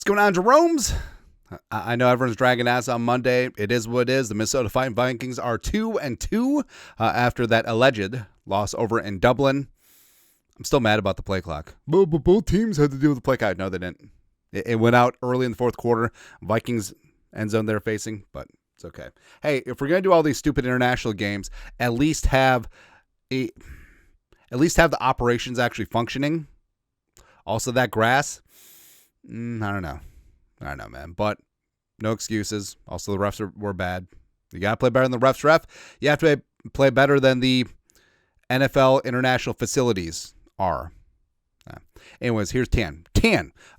going on, Jerome's? I know everyone's dragging ass on Monday. It is what it is. The Minnesota Vikings are 2-2 after that alleged loss over in Dublin. I'm still mad about the play clock. But both teams had to deal with the play clock. No, they didn't. It went out early in the fourth quarter. Vikings end zone they're facing, but it's okay. Hey, if we're gonna do all these stupid international games, at least have the operations actually functioning. Also, that grass, I don't know, man. But no excuses. Also, the refs were bad. You gotta play better than the refs. You have to play better than the NFL international facilities are. Anyways, here's 10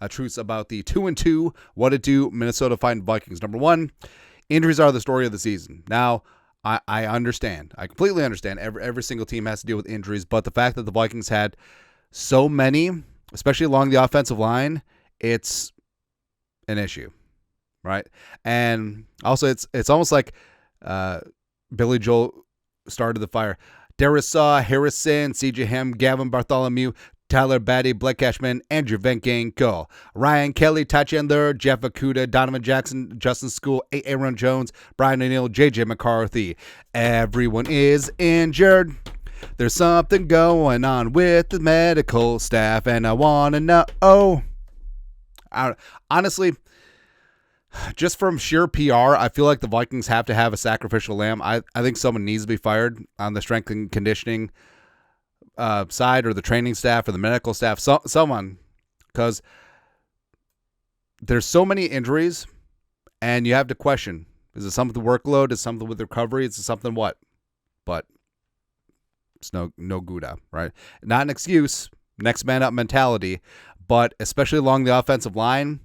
truths about the 2-2 what to do Minnesota Vikings. Number one, injuries are the story of the season. Now, I understand. I completely understand. Every single team has to deal with injuries, but the fact that the Vikings had so many, especially along the offensive line, it's an issue, right? And also, it's almost like Billy Joel started the fire. Darius Harrison, C.J. Ham, Gavin Bartholomew, Tyler Batty, Blake Cashman, Andrew Van Ginkel, Ryan Kelly, Ty Chandler, Jeff Okudah, Donovan Jackson, Justin School, Aaron Jones, Brian O'Neill, J.J. McCarthy. Everyone is injured. There's something going on with the medical staff, and I want to know. Honestly, just from sheer PR, I feel like the Vikings have to have a sacrificial lamb. I think someone needs to be fired on the strength and conditioning side, or the training staff, or the medical staff, someone, because there's so many injuries, and you have to question, is it something with the workload? Is it something with recovery? Is it something what? But it's no Gouda, right? Not an excuse, next man up mentality, but especially along the offensive line,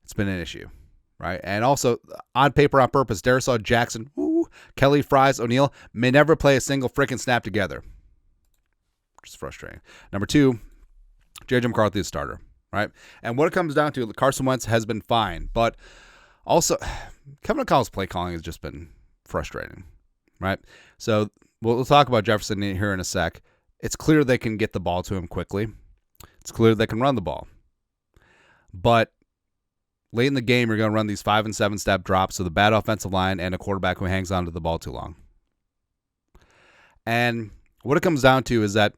it's been an issue, right? And also, on paper, on purpose, Darius Jackson, Kelly, Fries, O'Neill may never play a single freaking snap together. Which is frustrating. Number two, J.J. McCarthy is starter, right? And what it comes down to, Carson Wentz has been fine, but also Kevin O'Connell's play calling has just been frustrating, right? So we'll talk about Jefferson here in a sec. It's clear they can get the ball to him quickly. It's clear they can run the ball. But late in the game, you're going to run these 5 and 7 step drops with a bad offensive line and a quarterback who hangs on to the ball too long. And what it comes down to is that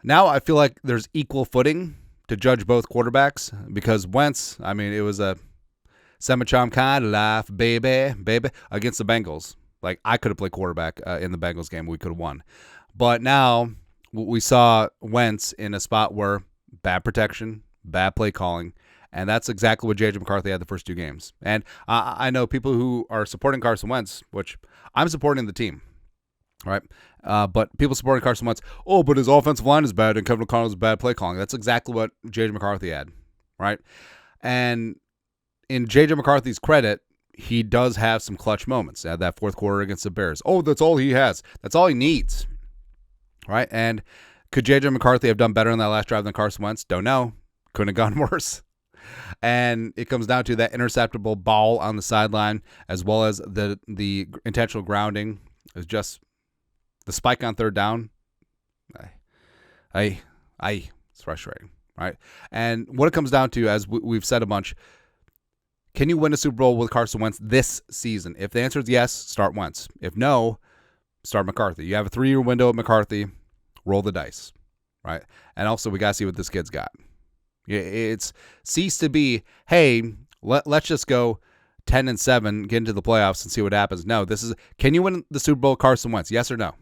now I feel like there's equal footing to judge both quarterbacks, because Wentz, it was a semi-charm kind of life, baby, against the Bengals. Like, I could have played quarterback in the Bengals game. We could have won. But now we saw Wentz in a spot where bad protection, bad play calling, and that's exactly what J.J. McCarthy had the first two games. And I know people who are supporting Carson Wentz, which I'm supporting the team, right? But people supporting Carson Wentz, but his offensive line is bad and Kevin O'Connell's bad play calling. That's exactly what J.J. McCarthy had, right? And in J.J. McCarthy's credit, he does have some clutch moments. He had that fourth quarter against the Bears. That's all he has. That's all he needs, right? And could J.J. McCarthy have done better in that last drive than Carson Wentz? Don't know. Couldn't have gone worse. And it comes down to that interceptable ball on the sideline, as well as the intentional grounding. Is just the spike on third down. It's frustrating, right? And what it comes down to, as we've said a bunch, can you win a Super Bowl with Carson Wentz this season? If the answer is yes, start Wentz. If no, start McCarthy. You have a 3-year window at McCarthy. Roll the dice, right? And also, we got to see what this kid's got. It's ceased to be, hey, let's just go 10-7, get into the playoffs and see what happens. No, this is, can you win the Super Bowl, Carson Wentz? Yes or no?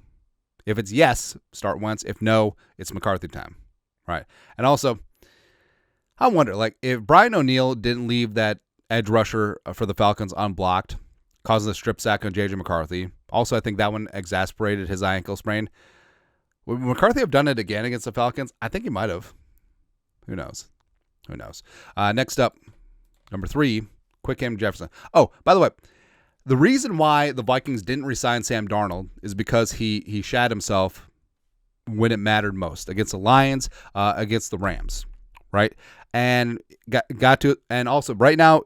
If it's yes, start Wentz. If no, it's McCarthy time, right? And also, I wonder, if Brian O'Neill didn't leave that edge rusher for the Falcons unblocked, causing a strip sack on J.J. McCarthy. Also, I think that one exasperated his ankle sprain. Would McCarthy have done it again against the Falcons? I think he might have. Who knows? Next up, number 3, quick game Jefferson. Oh, by the way, the reason why the Vikings didn't re-sign Sam Darnold is because he shat himself when it mattered most, against the Lions, against the Rams, right? And got to, and also right now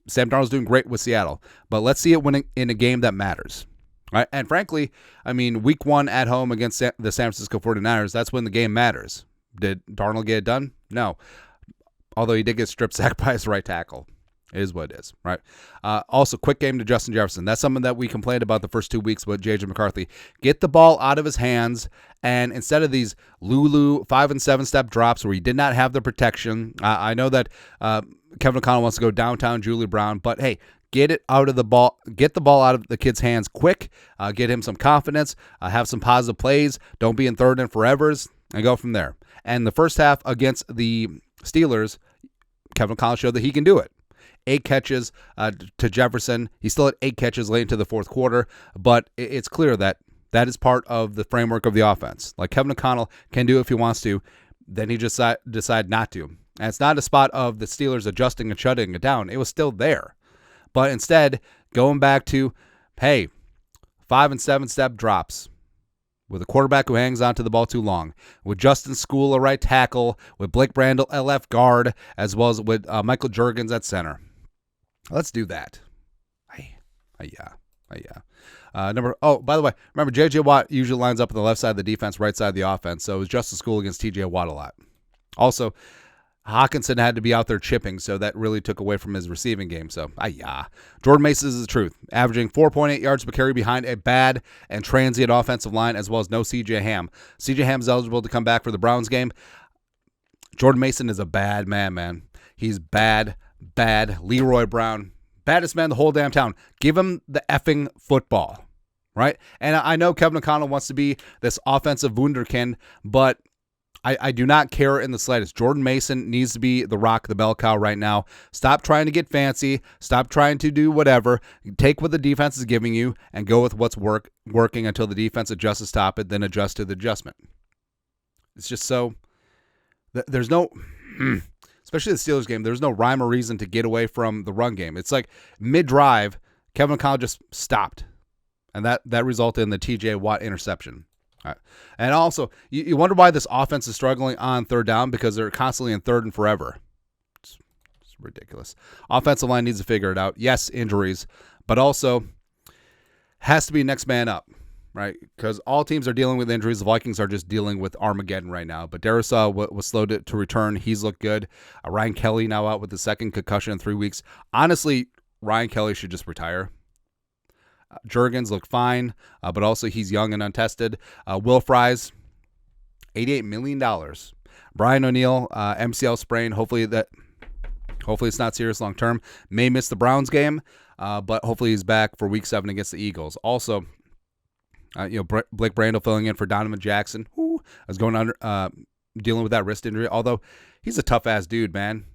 Sam Darnold's doing great with Seattle, but let's see it winning in a game that matters, right? And frankly, week 1 at home against the San Francisco 49ers, that's when the game matters. Did Darnold get it done? No. although he did get strip sacked by his right tackle. It is what it is, right? Also, quick game to Justin Jefferson. That's something that we complained about the first 2 weeks with J.J. McCarthy. Get the ball out of his hands, and instead of these Lulu 5 and 7 step drops where he did not have the protection, I know that Kevin O'Connell wants to go downtown Julie Brown, but hey, get the ball out of the kid's hands quick. Get him some confidence. Have some positive plays. Don't be in third and forevers, and go from there. And the first half against the Steelers, Kevin O'Connell showed that he can do it. 8 catches to Jefferson. He still had 8 catches late into the fourth quarter, but it's clear that that is part of the framework of the offense. Like Kevin O'Connell can do it if he wants to, then he just decide not to. And it's not a spot of the Steelers adjusting and shutting it down. It was still there. But instead, going back to, hey, 5 and 7 step drops with a quarterback who hangs on to the ball too long, with Justin Skule at right tackle, with Blake Brandel at left guard, as well as with Michael Juergens at center. Let's do that. Yeah. By the way, remember, J.J. Watt usually lines up on the left side of the defense, right side of the offense, so it was Justin Skule against T.J. Watt a lot. Also, Hawkinson had to be out there chipping, so that really took away from his receiving game. So, Jordan Mason is the truth, averaging 4.8 yards per carry behind a bad and transient offensive line, as well as no C.J. Ham. C.J. Ham is eligible to come back for the Browns game. Jordan Mason is a bad man. He's bad. Leroy Brown, baddest man in the whole damn town. Give him the effing football, right? And I know Kevin O'Connell wants to be this offensive wunderkind, but I do not care in the slightest. Jordan Mason needs to be the rock, the bell cow right now. Stop trying to get fancy. Stop trying to do whatever. Take what the defense is giving you and go with what's working until the defense adjusts to stop it, then adjust to the adjustment. It's just so... There's no... Especially the Steelers game, there's no rhyme or reason to get away from the run game. It's like mid-drive, Kevin O'Connell just stopped. And that resulted in the T.J. Watt interception. All right. And also, you wonder why this offense is struggling on third down, because they're constantly in third and forever. It's ridiculous. Offensive line needs to figure it out. Yes, injuries, but also has to be next man up. Right, because all teams are dealing with injuries. The Vikings are just dealing with Armageddon right now. But Darisaw was slow to return. He's looked good. Ryan Kelly now out with the second concussion in 3 weeks. Honestly, Ryan Kelly should just retire. Juergens looked fine, but also he's young and untested. Will Fries, $88 million. Brian O'Neill, MCL sprain. Hopefully it's not serious long term. May miss the Browns game, but hopefully he's back for Week 7 against the Eagles. Also, Blake Brandel filling in for Donovan Jackson. I was going under, dealing with that wrist injury. Although he's a tough ass dude, man.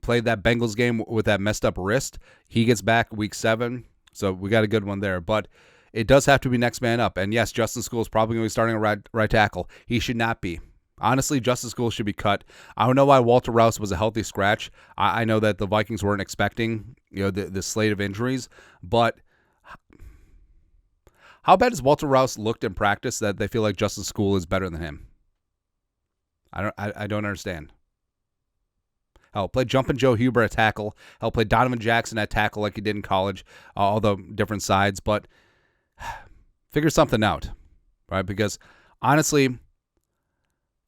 Played that Bengals game with that messed up wrist. He gets back Week 7, so we got a good one there. But it does have to be next man up. And yes, Justin Skule is probably going to be starting a right tackle. He should not be. Honestly, Justin Skule should be cut. I don't know why Walter Rouse was a healthy scratch. I know that the Vikings weren't expecting the slate of injuries, but how bad has Walter Rouse looked in practice that they feel like Justin Skule is better than him? I don't understand. Hell, play Jumpin' Joe Huber at tackle. Hell, play Donovan Jackson at tackle like he did in college, although different sides. But figure something out, right? Because honestly,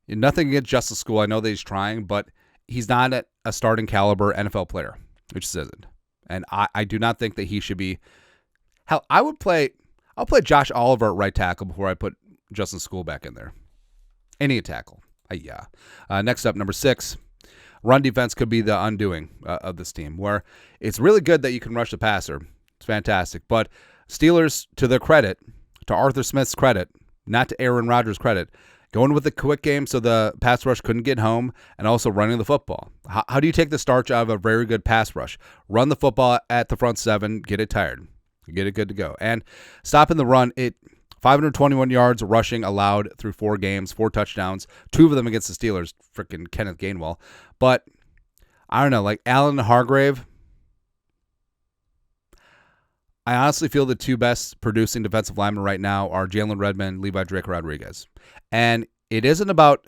nothing against Justin Skule. I know that he's trying, but he's not a starting caliber NFL player, which isn't. And I do not think that he should be. Hell, I'll play Josh Oliver at right tackle before I put Justin Skule back in there. Any tackle. Next up, number 6. Run defense could be the undoing of this team, where it's really good that you can rush the passer. It's fantastic. But Steelers, to their credit, to Arthur Smith's credit, not to Aaron Rodgers' credit, going with the quick game so the pass rush couldn't get home, and also running the football. How do you take the starch out of a very good pass rush? Run the football at the front 7, get it tired. Get it good to go. And stopping the run, 521 yards rushing allowed through 4 games, 4 touchdowns, 2 of them against the Steelers, freaking Kenneth Gainwell. But I don't know, like Allen and Hargrave, I honestly feel the 2 best producing defensive linemen right now are Jalen Redmond, Levi Drake Rodriguez. And it isn't about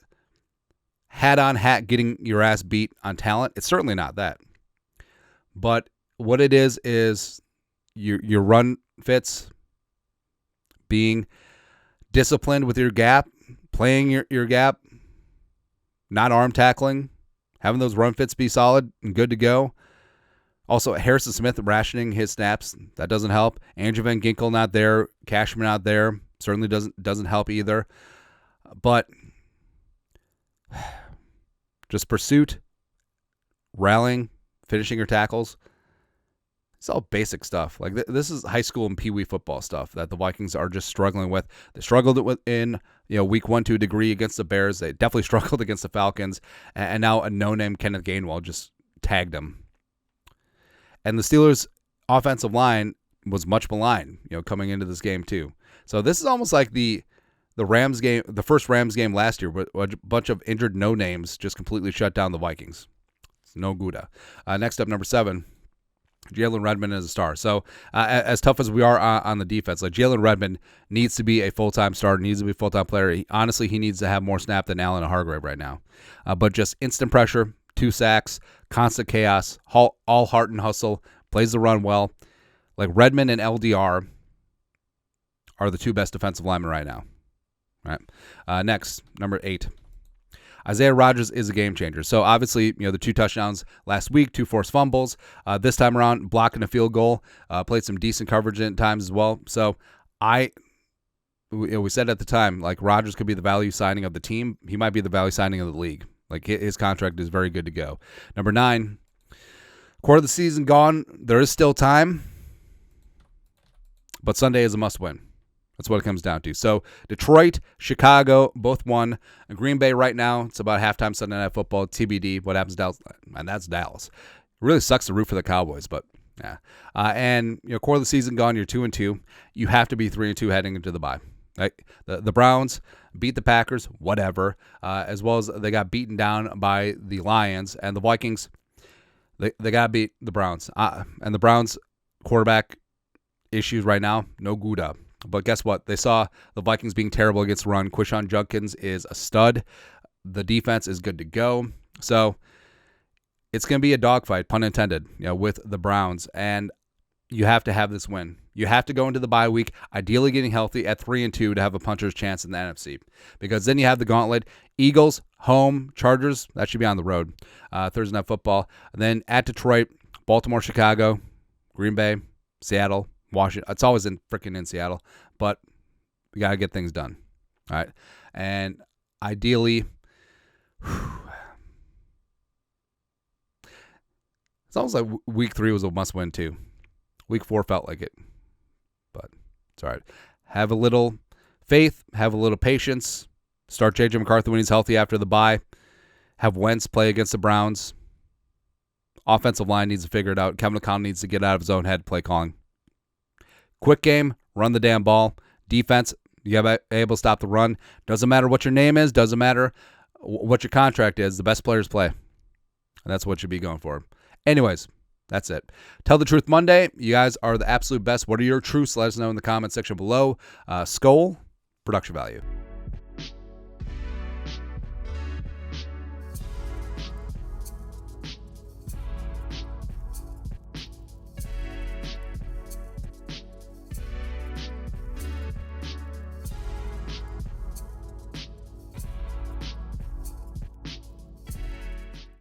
hat on hat getting your ass beat on talent. It's certainly not that. But what it is your run fits, being disciplined with your gap, playing your gap, not arm tackling, Having those run fits be solid and good to go. Also, Harrison Smith rationing his snaps, that doesn't help. Andrew Van Ginkel not there. Cashman not there. Certainly doesn't help either. But just pursuit, rallying, finishing your tackles. It's all basic stuff. Like this is high school and pee-wee football stuff that the Vikings are just struggling with. They struggled with in week 1 to a degree against the Bears. They definitely struggled against the Falcons. And now a no-name Kenneth Gainwell just tagged them. And the Steelers' offensive line was much maligned, coming into this game too. So this is almost like the Rams game, the first Rams game last year, where a bunch of injured no-names just completely shut down the Vikings. It's no good. Next up, number 7, Jalen Redmond is a star. So as tough as we are on the defense, like Jalen Redmond needs to be a full-time starter, needs to be a full-time player. Honestly, he needs to have more snap than Allen Hargrave right now. But just instant pressure, 2 sacks, constant chaos, all heart and hustle, plays the run well. Like Redmond and LDR are the 2 best defensive linemen right now. All right. Next, number 8. Isaiah Rodgers is a game changer. So obviously, the 2 touchdowns last week, 2 forced fumbles. This time around, blocking a field goal, played some decent coverage at times as well. So we said at the time, like Rodgers could be the value signing of the team. He might be the value signing of the league. Like his contract is very good to go. Number 9, quarter of the season gone. There is still time, but Sunday is a must win. That's what it comes down to. So Detroit, Chicago, both won. Green Bay right now, it's about halftime Sunday Night Football, TBD. What happens to Dallas? And that's Dallas. It really sucks to root for the Cowboys, but yeah. And quarter of the season gone, you're 2-2. You have to be 3-2 heading into the bye. Right? The Browns beat the Packers, whatever, as well as they got beaten down by the Lions. And the Vikings, they got to beat the Browns. And the Browns quarterback issues right now, no good up. But guess what? They saw the Vikings being terrible against the run. Quishon Judkins is a stud. The defense is good to go. So it's going to be a dogfight, pun intended, with the Browns. And you have to have this win. You have to go into the bye week, ideally getting healthy at 3-2 to have a puncher's chance in the NFC. Because then you have the gauntlet. Eagles, home, Chargers, that should be on the road. Thursday Night Football. And then at Detroit, Baltimore, Chicago, Green Bay, Seattle, Washington. It's always in Seattle, but we got to get things done. All right. And ideally, it's almost like week 3 was a must win too. Week 4 felt like it, but it's all right. Have a little faith, have a little patience. Start J.J. McCarthy when he's healthy after the bye. Have Wentz play against the Browns. Offensive line needs to figure it out. Kevin O'Connell needs to get out of his own head, play calling. Quick game, run the damn ball. Defense, you got to be able to stop the run. Doesn't matter what your name is. Doesn't matter what your contract is. The best players play. And that's what you should be going for. Anyways, that's it. Tell the Truth Monday. You guys are the absolute best. What are your truths? Let us know in the comment section below. Skol, production value.